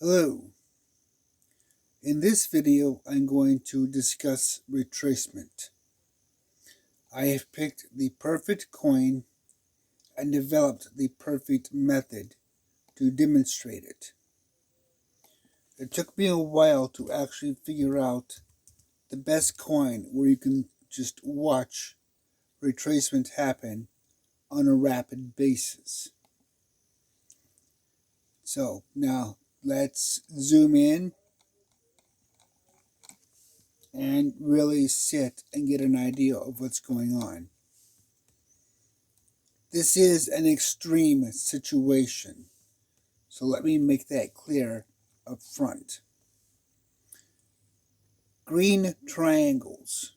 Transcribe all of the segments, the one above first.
Hello. In this video, I'm going to discuss retracement. I have picked the perfect coin and developed the perfect method to demonstrate it. It took me a while to actually figure out the best coin where you can just watch retracement happen on a rapid basis. So now let's zoom in and really sit and get an idea of what's going on. This is an extreme situation, so let me make that clear up front. Green triangles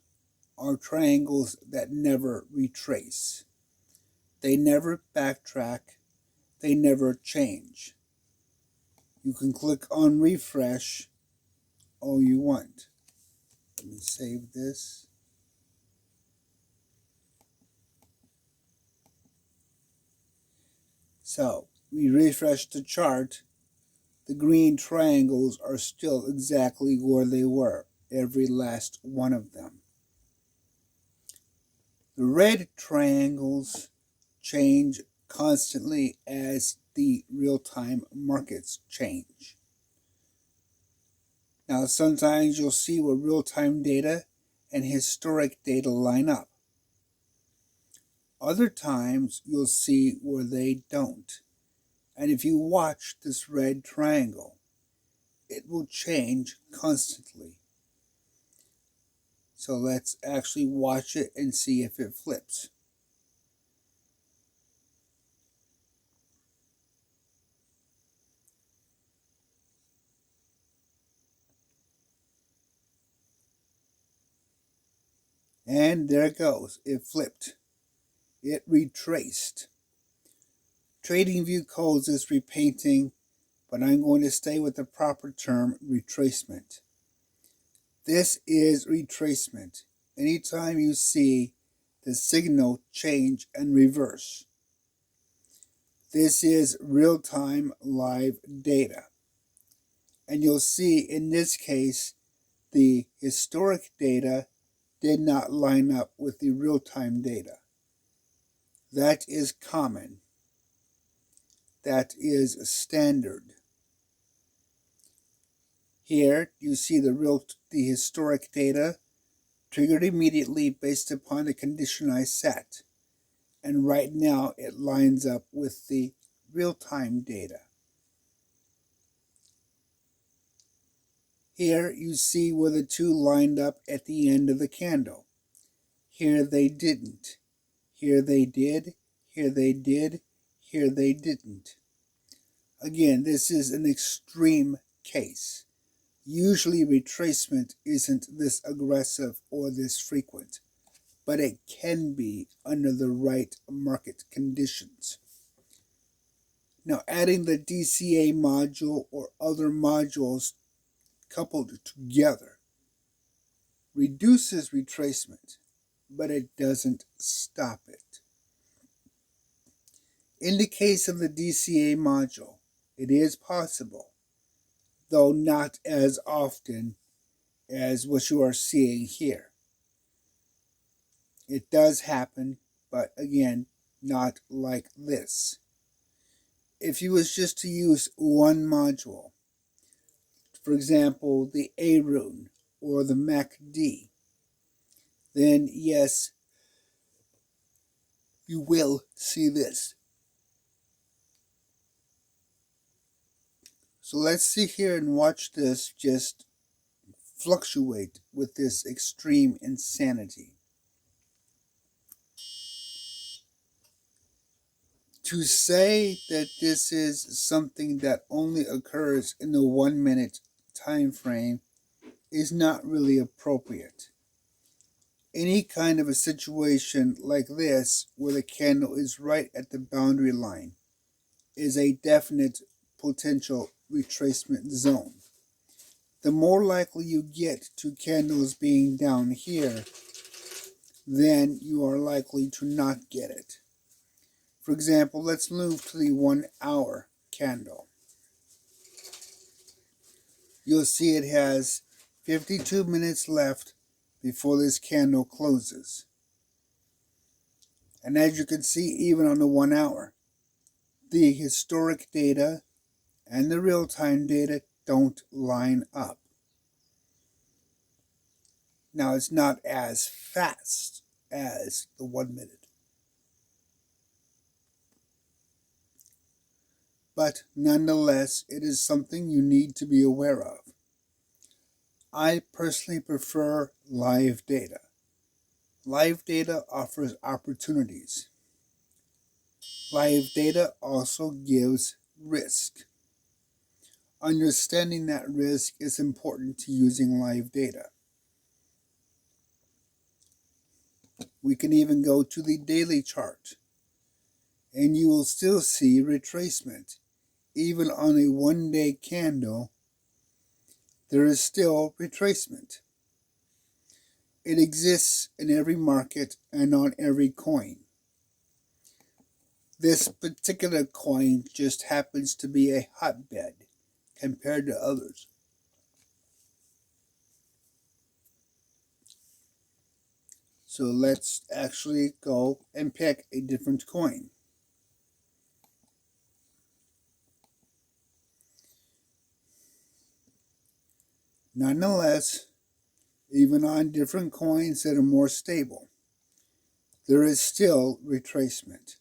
are triangles that never retrace. They never backtrack. They never change. You can click on refresh all you want. Let me save this. So, we refresh the chart. The green triangles are still exactly where they were, every last one of them. The red triangles change constantly as the real-time markets change. Now, sometimes you'll see where real-time data and historic data line up. Other times, you'll see where they don't. And if you watch this red triangle, it will change constantly. So let's actually watch it and see if it flips. And there it goes. It flipped. It retraced. TradingView calls this repainting, but I'm going to stay with the proper term, retracement. This is retracement. Anytime you see the signal change and reverse. This is real-time live data. And you'll see in this case, the historic data did not line up with the real-time data. That is common. That is standard. Here you see the historic data triggered immediately based upon the condition I set. And right now it lines up with the real-time data. Here you see where the two lined up at the end of the candle. Here they didn't. Here they did. Here they did. Here they didn't. Again, this is an extreme case. Usually retracement isn't this aggressive or this frequent, but it can be under the right market conditions. Now, adding the DCA module or other modules coupled together reduces retracement, but it doesn't stop it. In the case of the DCA module, it is possible, though not as often as what you are seeing here. It does happen, but again, not like this. If you was just to use one module, for example, the A rune or the MACD, then yes, you will see this. So let's sit here and watch this just fluctuate with this extreme insanity. To say that this is something that only occurs in the 1 minute time frame is not really appropriate. Any kind of a situation like this where the candle is right at the boundary line is a definite potential retracement zone. The more likely you get to candles being down here, then you are likely to not get it. For example, let's move to the 1 hour candle. you'll see it has 52 minutes left before this candle closes. And as you can see, even on the 1 hour, the historic data and the real-time data don't line up. Now, it's not as fast as the 1 minute, but nonetheless, it is something you need to be aware of. I personally prefer live data. Live data offers opportunities. Live data also gives risk. Understanding that risk is important to using live data. We can even go to the daily chart, and you will still see retracement. Even on a 1-day candle, there is still retracement. It exists in every market and on every coin. This particular coin just happens to be a hotbed compared to others. So let's actually go and pick a different coin. Nonetheless, even on different coins that are more stable, there is still retracement.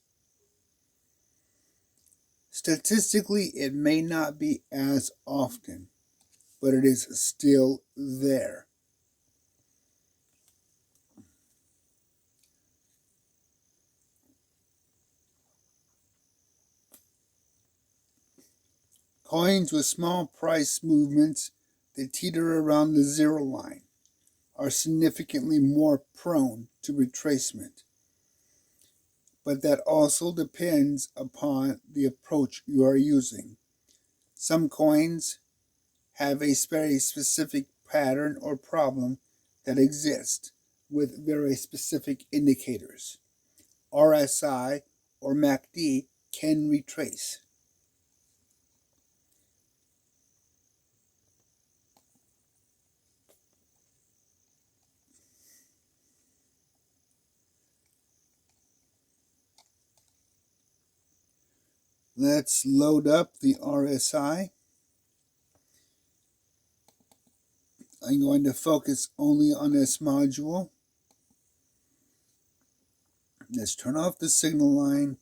Statistically, it may not be as often, but it is still there. Coins with small price movements that teeter around the zero line are significantly more prone to retracement. But that also depends upon the approach you are using. Some coins have a very specific pattern or problem that exists with very specific indicators. RSI or MACD can retrace. Let's load up the RSI. I'm going to focus only on this module. Let's turn off the signal line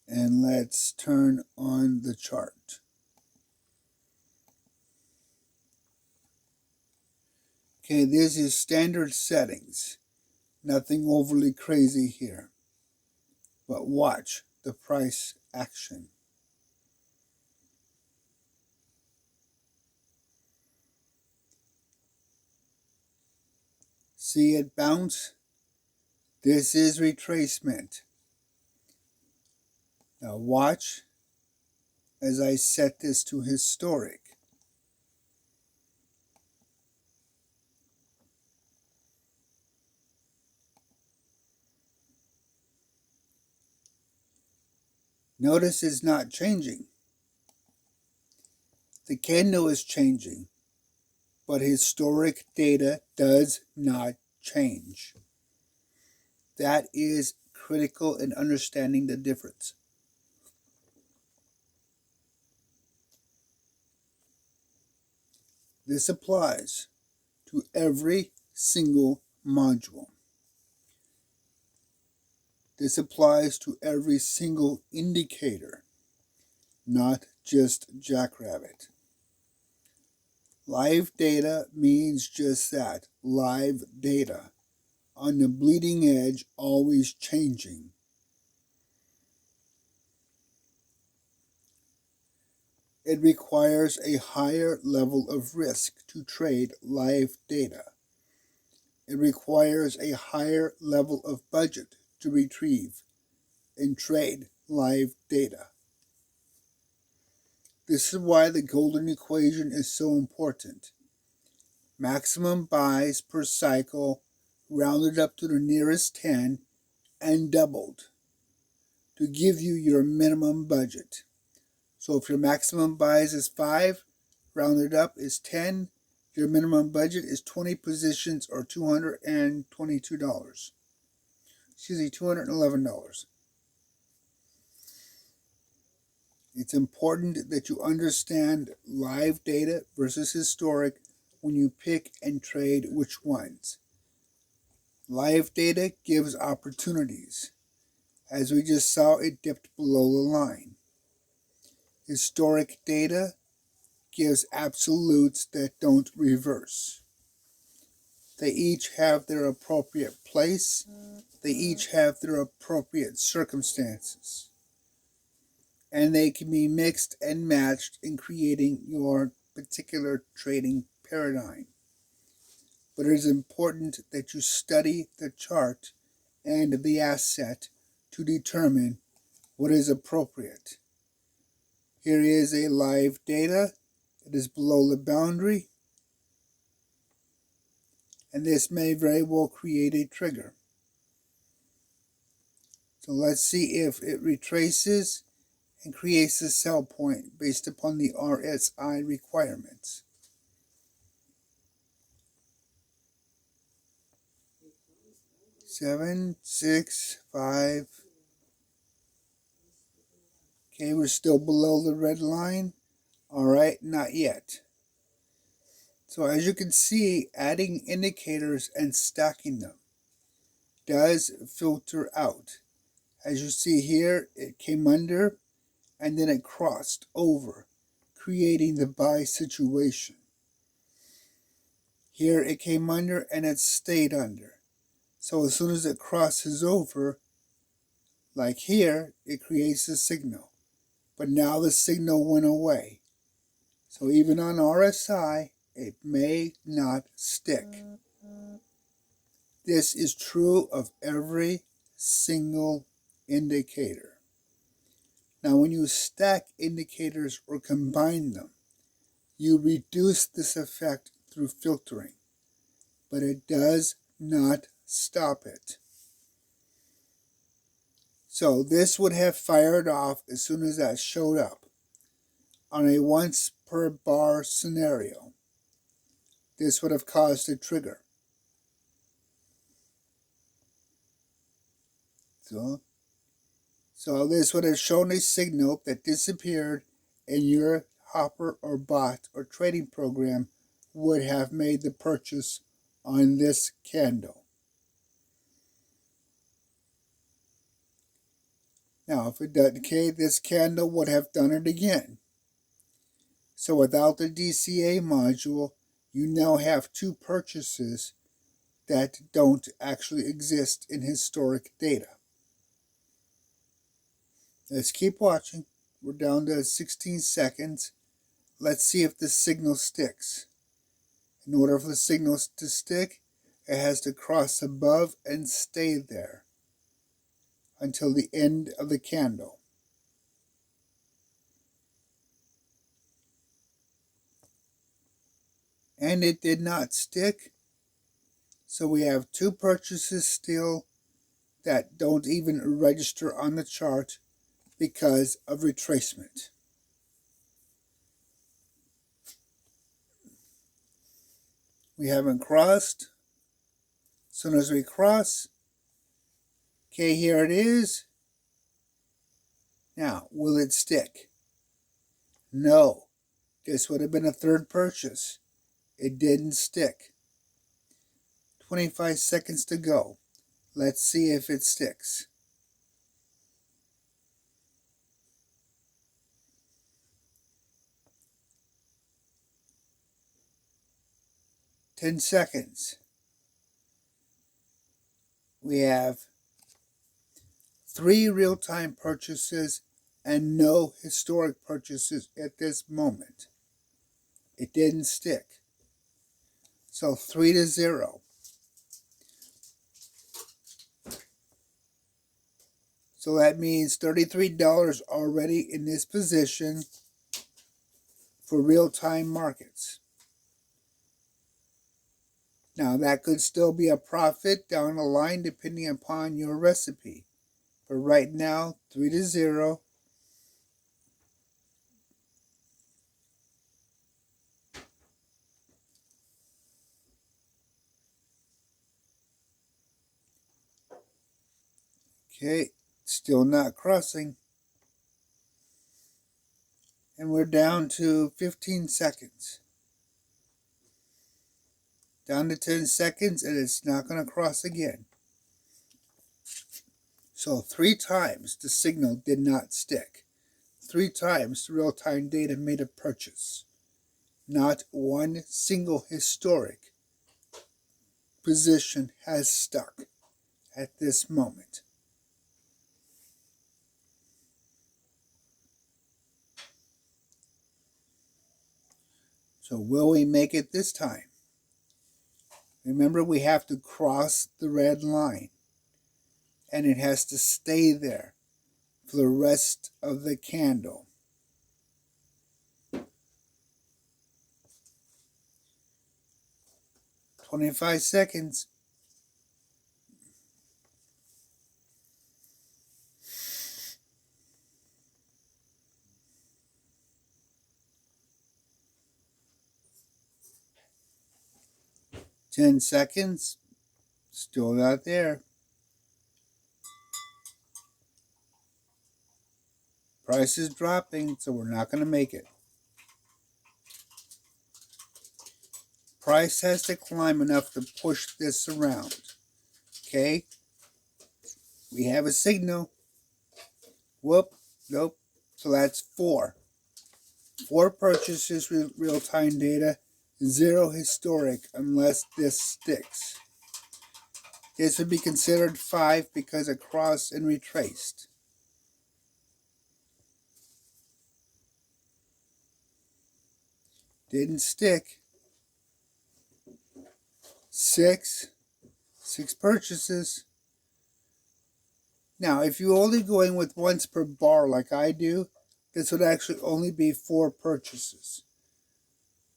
and let's turn on the chart. Okay, this is standard settings. Nothing overly crazy here. But watch the price action. See it bounce? This is retracement. Now watch as I set this to historic. Notice it's not changing. The candle is changing, but historic data does not change. That is critical in understanding the difference. This applies to every single module. This applies to every single indicator, not just Jackrabbit. Live data means just that, live data, on the bleeding edge, always changing. It requires a higher level of risk to trade live data. It requires a higher level of budget to retrieve and trade live data. This is why the golden equation is so important. Maximum buys per cycle rounded up to the nearest 10 and doubled to give you your minimum budget. So if your maximum buys is 5, rounded up is 10. Your minimum budget is 20 positions or $222. Excuse me, $211. It's important that you understand live data versus historic when you pick and trade which ones. Live data gives opportunities. As we just saw, it dipped below the line. Historic data gives absolutes that don't reverse. They each have their appropriate place. They each have their appropriate circumstances. And they can be mixed and matched in creating your particular trading paradigm. But it is important that you study the chart and the asset to determine what is appropriate. Here is a live data. It is below the boundary, and this may very well create a trigger. So let's see if it retraces and creates a sell point based upon the RSI requirements. Seven, 6, 5. Okay, we're still below the red line. All right, not yet. So as you can see, adding indicators and stacking them does filter out. As you see here, it came under and then it crossed over, creating the buy situation. Here it came under and it stayed under. So as soon as it crosses over, like here, it creates a signal. But now the signal went away. So even on RSI, it may not stick. This is true of every single indicator. Now when you stack indicators or combine them, you reduce this effect through filtering, but it does not stop it. So this would have fired off as soon as that showed up on a once per bar scenario. This would have caused a trigger. So this would have shown a signal that disappeared, and your hopper or bot or trading program would have made the purchase on this candle. Now if it doesn't, okay, this candle would have done it again. So without the DCA module, you now have two purchases that don't actually exist in historic data. Let's keep watching. We're down to 16 seconds. Let's see if the signal sticks. In order for the signal to stick, it has to cross above and stay there until the end of the candle. And it did not stick. So we have two purchases still that don't even register on the chart because of retracement. We haven't crossed. As soon as we cross, okay, here it is. Now, will it stick? No. This would have been a third purchase. It didn't stick. 25 seconds to go. Let's see if it sticks. Ten seconds. We have 3 real-time purchases and no historic purchases at this moment. It didn't stick. So 3-0. So that means $33 already in this position for real-time markets. Now that could still be a profit down the line depending upon your recipe. But right now, 3-0. Okay, still not crossing. And we're down to 15 seconds. Down to 10 seconds, and it's not going to cross again. So 3 times the signal did not stick. 3 times the real-time data made a purchase. Not one single historic position has stuck at this moment. So will we make it this time? Remember, we have to cross the red line, and it has to stay there for the rest of the candle. "25 seconds. "10 seconds. Still not there. Price is dropping, so we're not going to make it. Price has to climb enough to push this around. Okay? We have a signal. Whoop. Nope. So that's 4. 4 purchases with real-time data. 0 historic unless this sticks. This would be considered 5 because it crossed and retraced. Didn't stick. 6 purchases. Now, if you're only going with once per bar like I do, this would actually only be 4 purchases.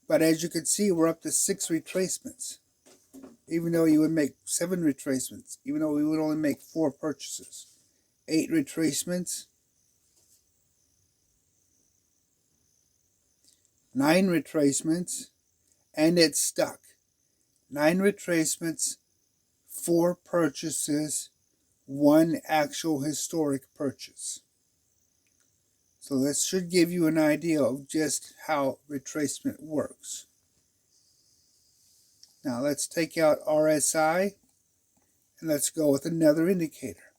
But as you can see, we're up to 6 retracements. Even though you would make 7 retracements, even though we would only make 4 purchases. 8 retracements. 9 retracements. And it's stuck. 9 retracements, 4 purchases, 1 actual historic purchase. So this should give you an idea of just how retracement works. Now let's take out RSI and let's go with another indicator.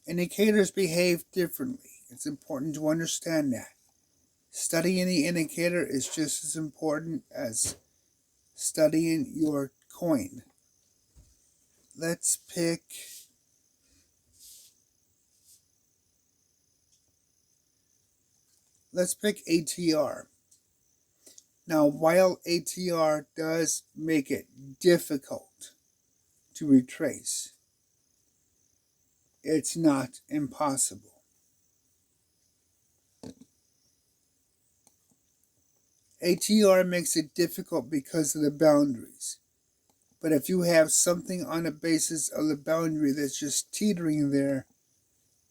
Indicators behave differently. It's important to understand that. Studying the indicator is just as important as studying your coin. Let's pick ATR. Now, while ATR does make it difficult to retrace, it's not impossible. ATR makes it difficult because of the boundaries. But if you have something on the basis of the boundary that's just teetering there,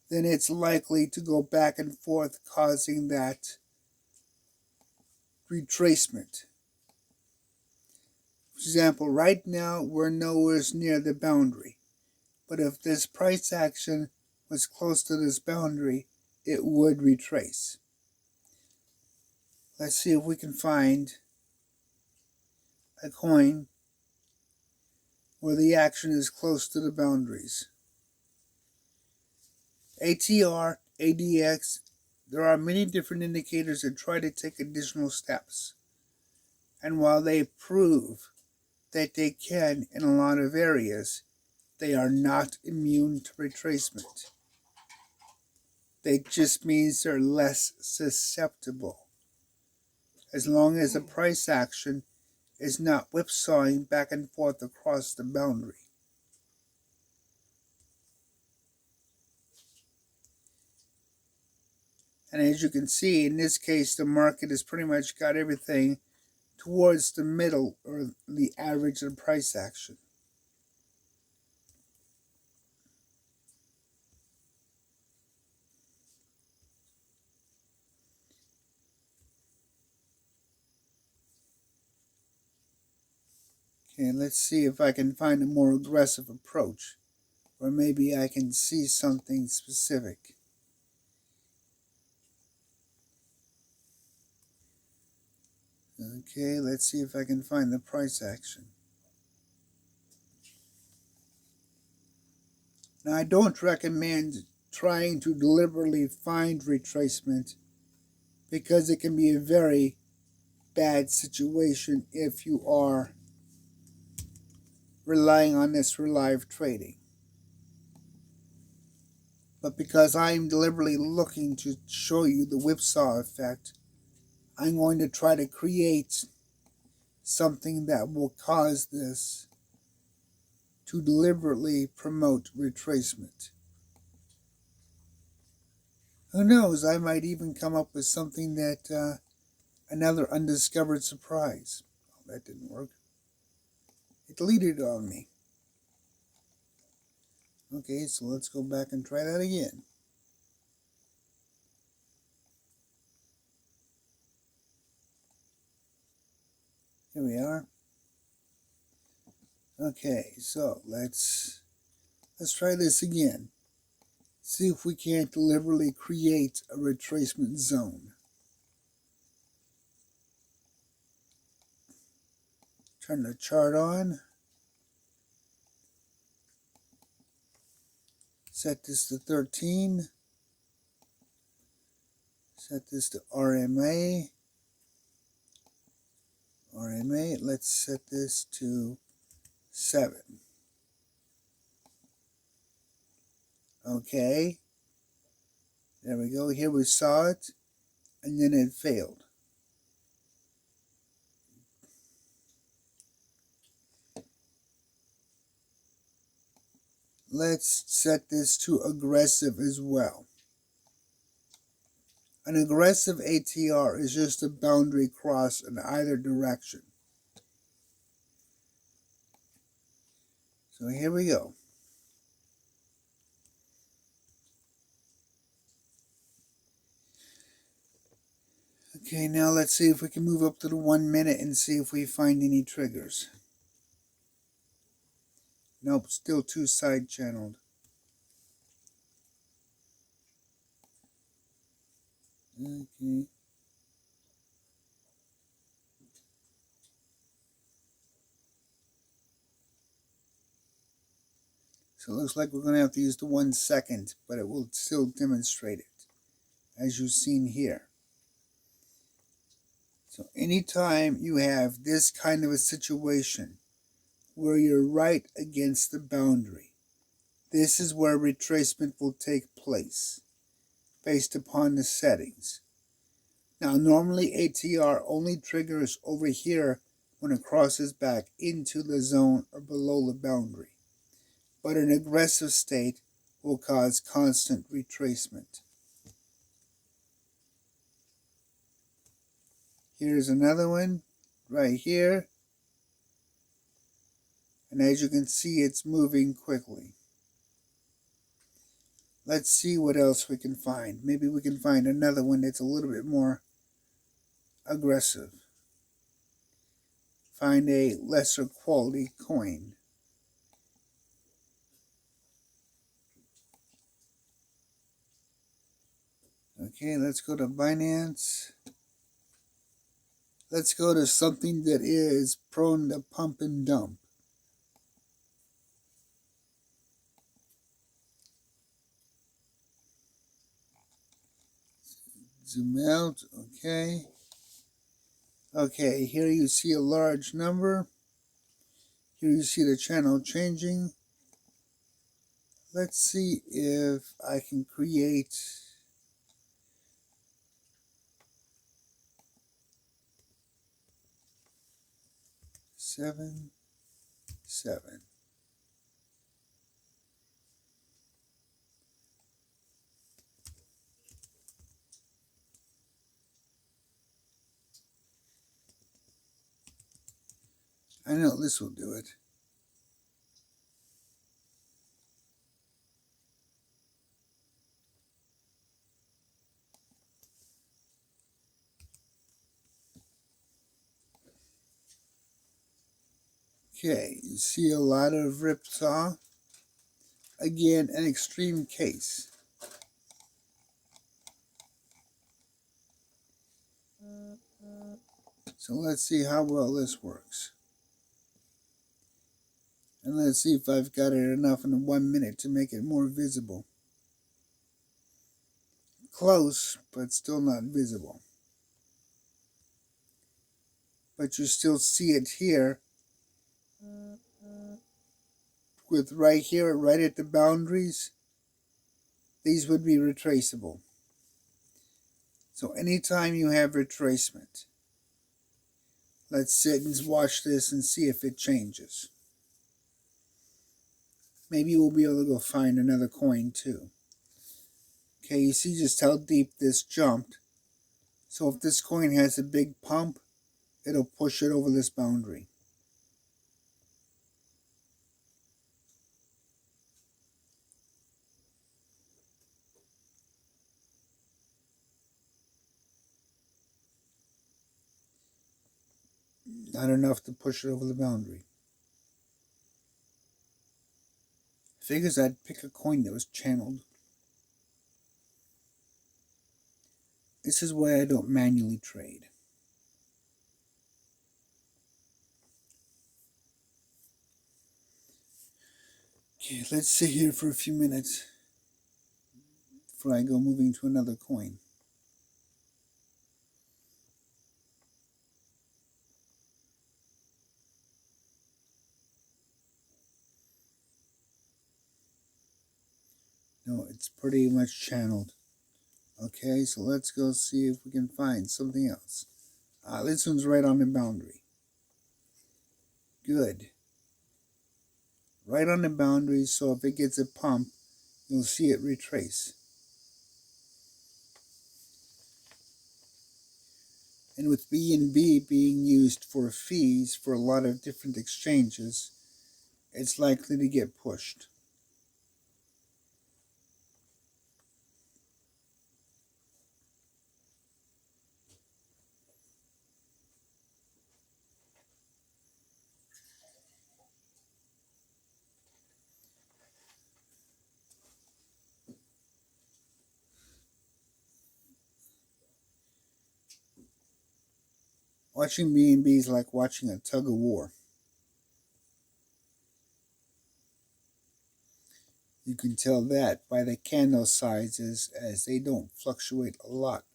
then it's likely to go back and forth, causing that retracement. For example, right now we're nowhere near the boundary. But if this price action was close to this boundary, it would retrace. Let's see if we can find a coin where the action is close to the boundaries. ATR, ADX, there are many different indicators that try to take additional steps. And while they prove that they can in a lot of areas, they are not immune to retracement. That just means they're less susceptible, as long as the price action is not whipsawing back and forth across the boundary. And as you can see, in this case, the market has pretty much got everything towards the middle, or the average of the price action. Okay, let's see if I can find a more aggressive approach, or maybe I can see something specific. Okay, let's see if I can find the price action. Now, I don't recommend trying to deliberately find retracement because it can be a very bad situation if you are relying on this for live trading. But because I'm deliberately looking to show you the whipsaw effect, I'm going to try to create something that will cause this to deliberately promote retracement. Who knows, I might even come up with something that another undiscovered surprise. Oh, that didn't work. It deleted it on me. Okay, so let's go back and try that again. Here we are. Okay, so let's try this again. See if we can't deliberately create a retracement zone. Turn the chart on. Set this to 13. Set this to RMA. Let's set this to 7. Okay. There we go. Here we saw it, and then it failed. Let's set this to aggressive as well. An aggressive ATR is just a boundary cross in either direction. So here we go. Okay, now let's see if we can move up to the 1 minute and see if we find any triggers. Nope, still too side channeled. Okay. So it looks like we're going to have to use the 1 second, but it will still demonstrate it, as you've seen here. So anytime you have this kind of a situation where you're right against the boundary, this is where retracement will take place, based upon the settings. Now normally ATR only triggers over here when it crosses back into the zone or below the boundary, but an aggressive state will cause constant retracement. Here's another one right here, and as you can see, it's moving quickly. Let's see what else we can find. Maybe we can find another one that's a little bit more aggressive. Find a lesser quality coin. Okay, let's go to Binance. Let's go to something that is prone to pump and dump. Zoom out, okay. Okay, here you see a large number. Here you see the channel changing. Let's see if I can create seven. I know this will do it. Okay, you see a lot of ripsaw. Again, an extreme case. So let's see how well this works. And let's see if I've got it enough in 1 minute to make it more visible. Close, but still not visible. But you still see it here, with right here, right at the boundaries. These would be retraceable. So anytime you have retracement, let's sit and watch this and see if it changes. Maybe we'll be able to go find another coin too. Okay, you see just how deep this jumped. So if this coin has a big pump, it'll push it over this boundary. Not enough to push it over the boundary. Figures I'd pick a coin that was channeled. This is why I don't manually trade. Okay, let's sit here for a few minutes before I go moving to another coin. No, it's pretty much channeled. Okay, so let's go see if we can find something else. This one's right on the boundary. Good. Right on the boundary, so if it gets a pump, you'll see it retrace. And with BNB being used for fees for a lot of different exchanges, it's likely to get pushed. Watching BNB is like watching a tug of war. You can tell that by the candle sizes, as they don't fluctuate a lot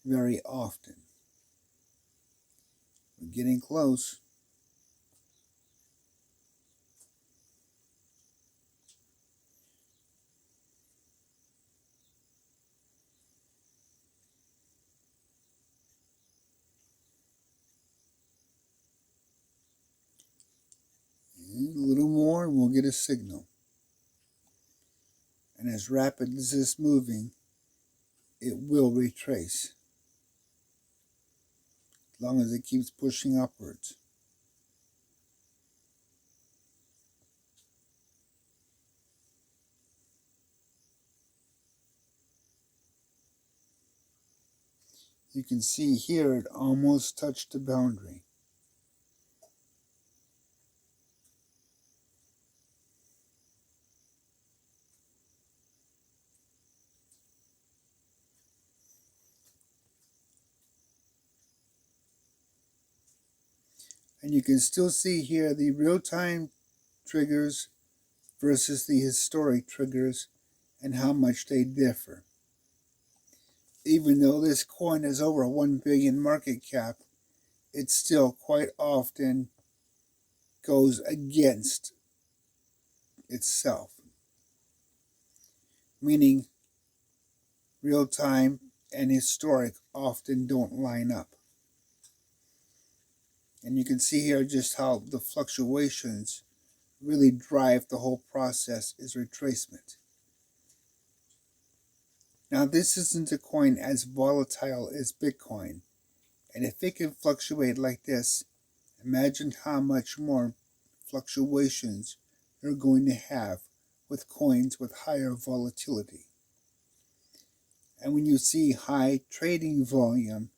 very often. We're getting close. A little more and we'll get a signal. And as rapid as it's moving, it will retrace. As long as it keeps pushing upwards. You can see here it almost touched the boundary. And you can still see here the real-time triggers versus the historic triggers and how much they differ. Even though this coin is over 1 billion market cap, it still quite often goes against itself. Meaning real-time and historic often don't line up. And you can see here just how the fluctuations really drive the whole process is retracement. Now this isn't a coin as volatile as Bitcoin, and if it can fluctuate like this, imagine how much more fluctuations you're going to have with coins with higher volatility. And when you see high trading volume,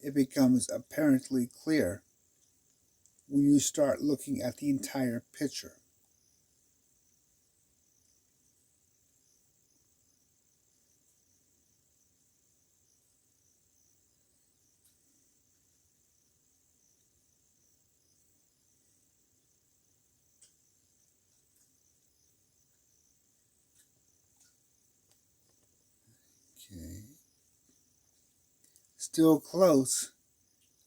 it becomes apparently clear when you start looking at the entire picture. Okay. Still close,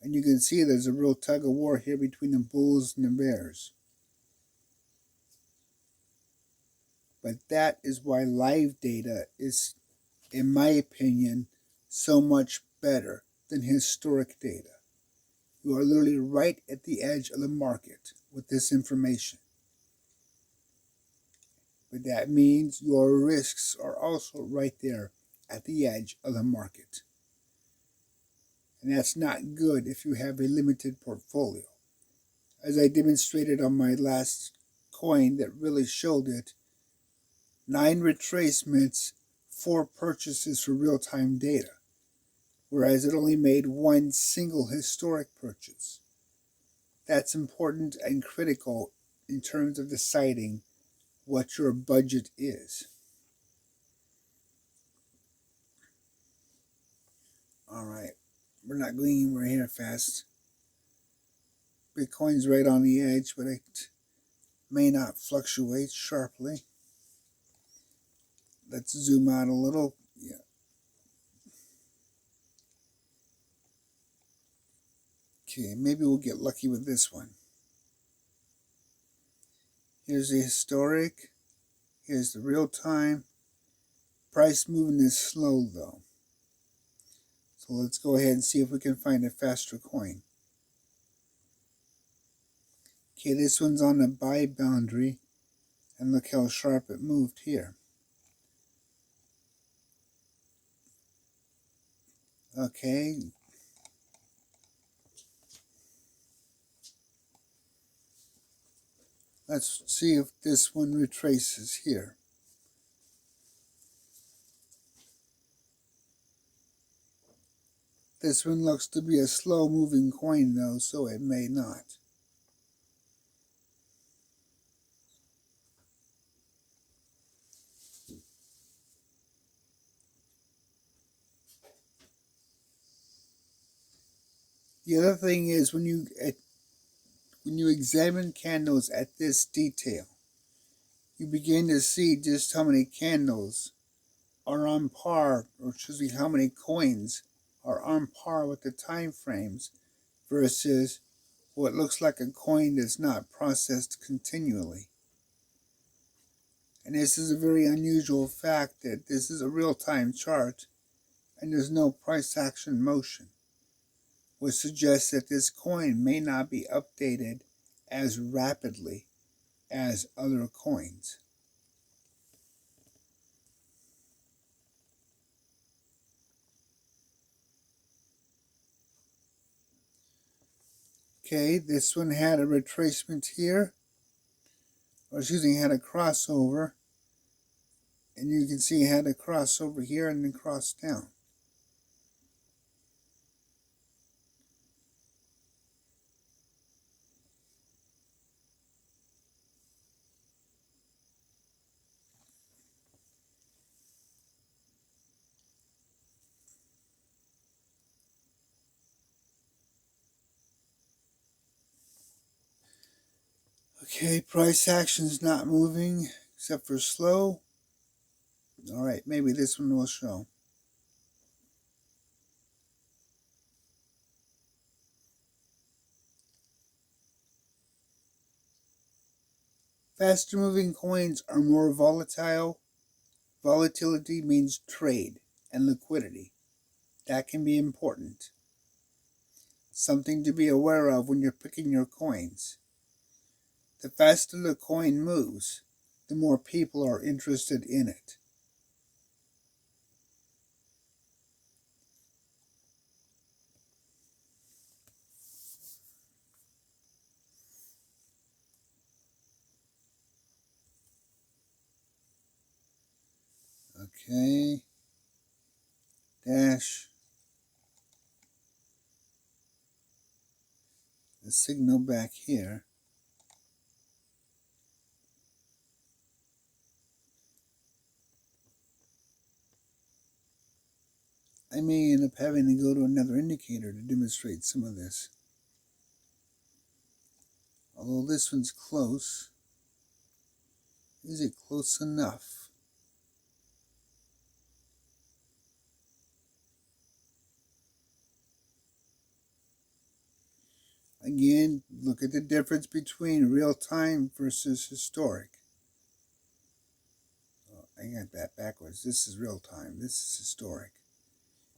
and you can see there's a real tug of war here between the bulls and the bears. But that is why live data is, in my opinion, so much better than historic data. You are literally right at the edge of the market with this information. But that means your risks are also right there at the edge of the market. And that's not good if you have a limited portfolio. As I demonstrated on my last coin that really showed it, 9 retracements, 4 purchases for real-time data, whereas it only made 1 single historic purchase. That's important and critical in terms of deciding what your budget is. Alright, we're not going anywhere here fast. Bitcoin's right on the edge, but it may not fluctuate sharply. Let's zoom out a little. Yeah. Okay, maybe we'll get lucky with this one. Here's the historic. Here's the real time. Price moving is slow though. So let's go ahead and see if we can find a faster coin. Okay, this one's on the buy boundary. And look how sharp it moved here. Okay. Let's see if this one retraces here. This one looks to be a slow moving coin though, so it may not. The other thing is when you examine candles at this detail, you begin to see just how many candles are on par, or excuse me, how many coins are on par with the time frames versus what looks like a coin that's not processed continually. And this is a very unusual fact that this is a real-time chart and there's no price action motion, which suggests that this coin may not be updated as rapidly as other coins. Okay, this one had a retracement here, or excuse me, had a crossover, and you can see it had a crossover here and then cross down. Okay, price action's not moving except for slow. Alright, maybe this one will show. Faster moving coins are more volatile. Volatility means trade and liquidity. That can be important. Something to be aware of when you're picking your coins. The faster the coin moves, the more people are interested in it. Okay. Dash. The the signal back here. I may end up having to go to another indicator to demonstrate some of this. Although this one's close. Is it close enough? Again, look at the difference between real-time versus historic. Oh, I got that backwards. This is real-time. This is historic.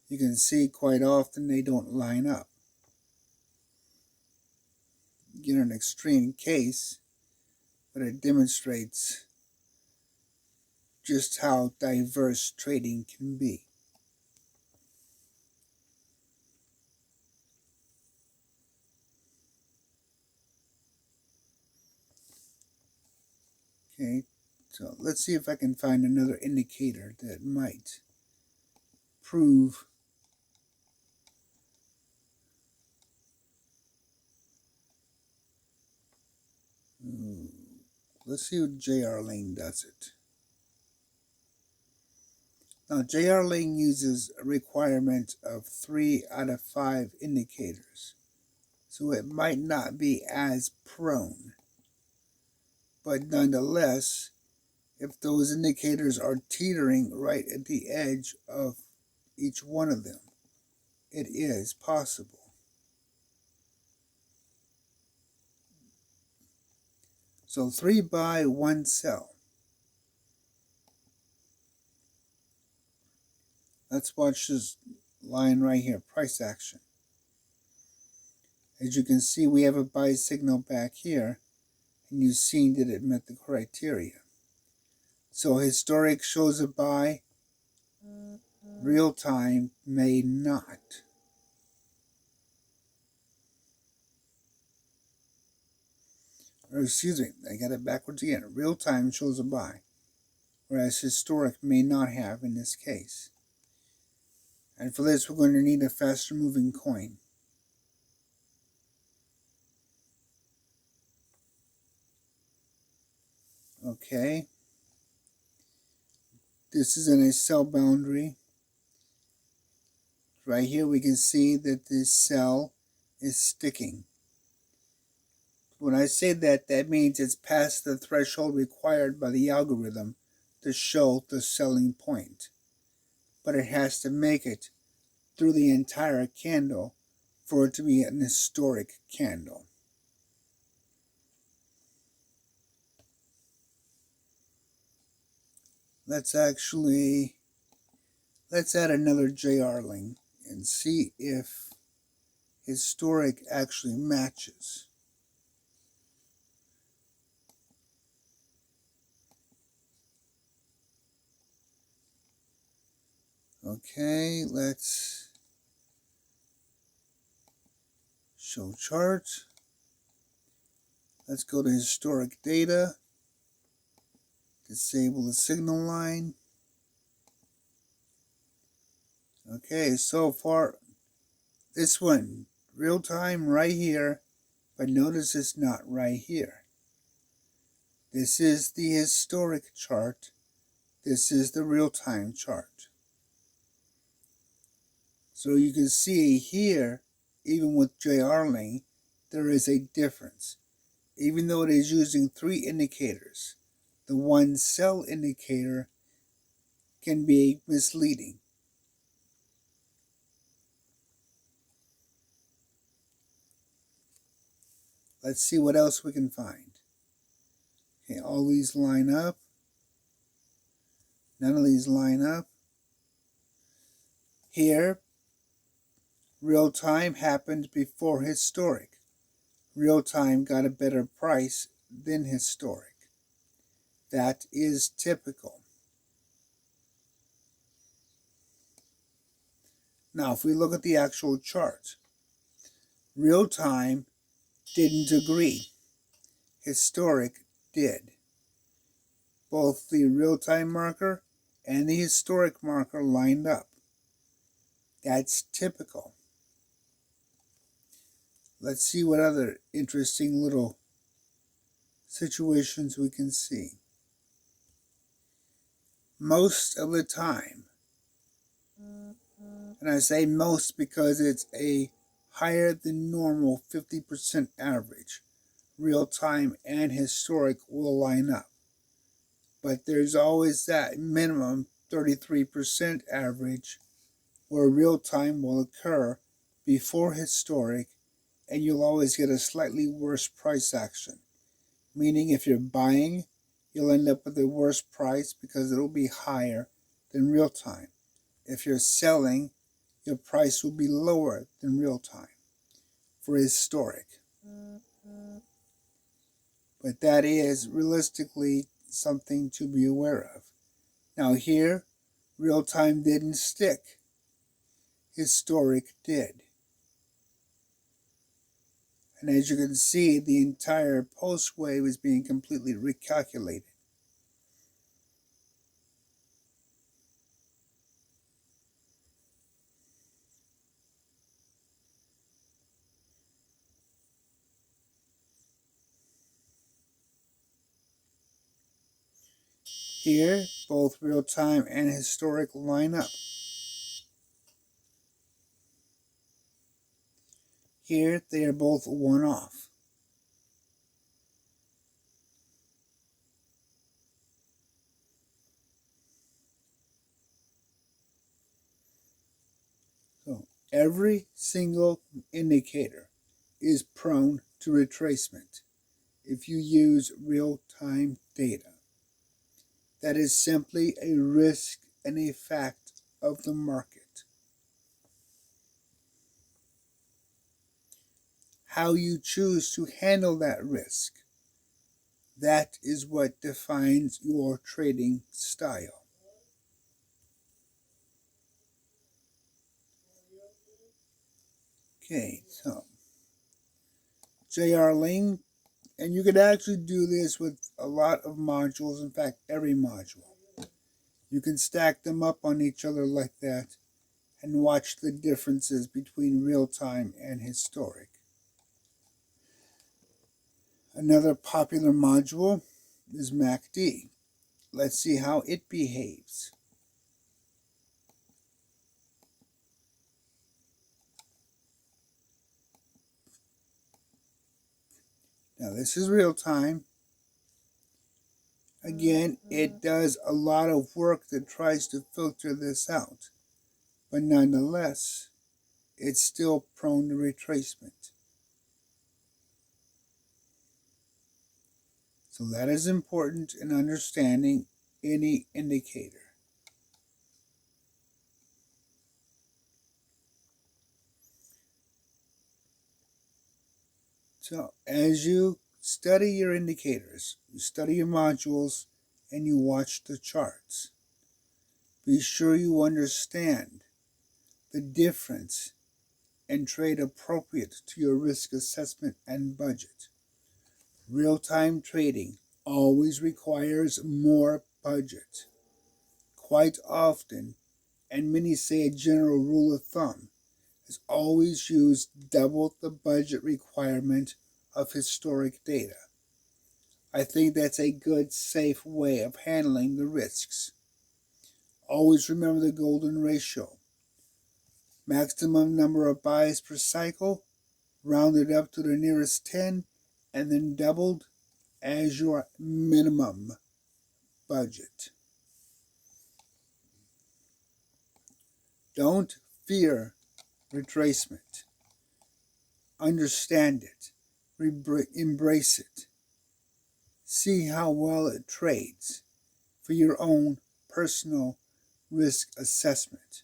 You can see quite often they don't line up. You get an extreme case, but it demonstrates just how diverse trading can be. Okay, so let's see if I can find another indicator that might prove let's see what J.R. Lane does it. Now, J.R. Lane uses a requirement of 3 out of 5 indicators, so it might not be as prone. But nonetheless, if those indicators are teetering right at the edge of each one of them, it is possible. So 3 buy, 1 sell. Let's watch this line right here, price action. As you can see, we have a buy signal back here, and you've seen that it met the criteria. So historic shows a buy, real time may not. Or excuse me, I got it backwards again. Real time shows a buy, whereas historic may not have in this case. And for this, we're going to need a faster moving coin. Okay. This is in a sell boundary. Right here we can see that this sell is sticking. When I say that, that means it's past the threshold required by the algorithm to show the selling point. But it has to make it through the entire candle for it to be an historic candle. Let's add another J.R. link and see if historic actually matches. Okay, let's show chart. Let's go to historic data. Disable the signal line. Okay, so far, this one, real time right here, but notice it's not right here. This is the historic chart. This is the real time chart. So you can see here, even with J.R. Lane, there is a difference. Even though it is using 3 indicators, the one sell indicator can be misleading. Let's see what else we can find. Okay, all these line up. None of these line up. Here, real time happened before historic. Real time got a better price than historic. That is typical. Now, if we look at the actual chart, real time didn't agree. Historic did. Both the real-time marker and the historic marker lined up. That's typical. let's see what other interesting little situations we can see. Most of the time, and I say most because it's a higher than normal 50% average, real-time and historic will line up. But there's always that minimum 33% average where real-time will occur before historic, and you'll always get a slightly worse price action. Meaning if you're buying, you'll end up with a worse price because it'll be higher than real-time. If you're selling, your price will be lower than real-time for historic. But that is realistically something to be aware of. Now here, real-time didn't stick. Historic did. And as you can see, the entire post wave is being completely recalculated. Here, both real-time and historic line up. Here, they are both one-off. So, every single indicator is prone to retracement if you use real-time data. That is simply a risk and a fact of the market. How you choose to handle that risk, that is what defines your trading style. Okay, so JR Ling, and you could actually do this with a lot of modules, in fact every module. You can stack them up on each other like that and watch the differences between real-time and historic. Another popular module is MACD. Let's see how it behaves. Now this is real-time. Again, it does a lot of work that tries to filter this out, but nonetheless, it's still prone to retracement. So that is important in understanding any indicator. So as you study your indicators, you study your modules, and you watch the charts, be sure you understand the difference and trade appropriate to your risk assessment and budget. Real-time trading always requires more budget. Quite often, and many say a general rule of thumb, is always use double the budget requirement of historic data. I think that's a good, safe way of handling the risks. Always remember the golden ratio. Maximum number of buys per cycle, rounded up to the nearest 10, and then doubled as your minimum budget. Don't fear retracement. Understand it. Embrace it. See how well it trades for your own personal risk assessment.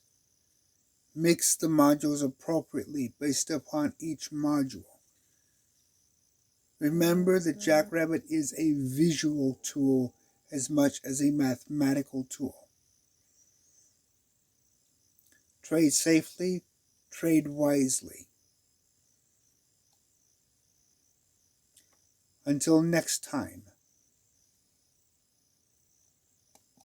Mix the modules appropriately based upon each module. Remember that Jackrabbit is a visual tool as much as a mathematical tool. Trade safely, trade wisely. Until next time.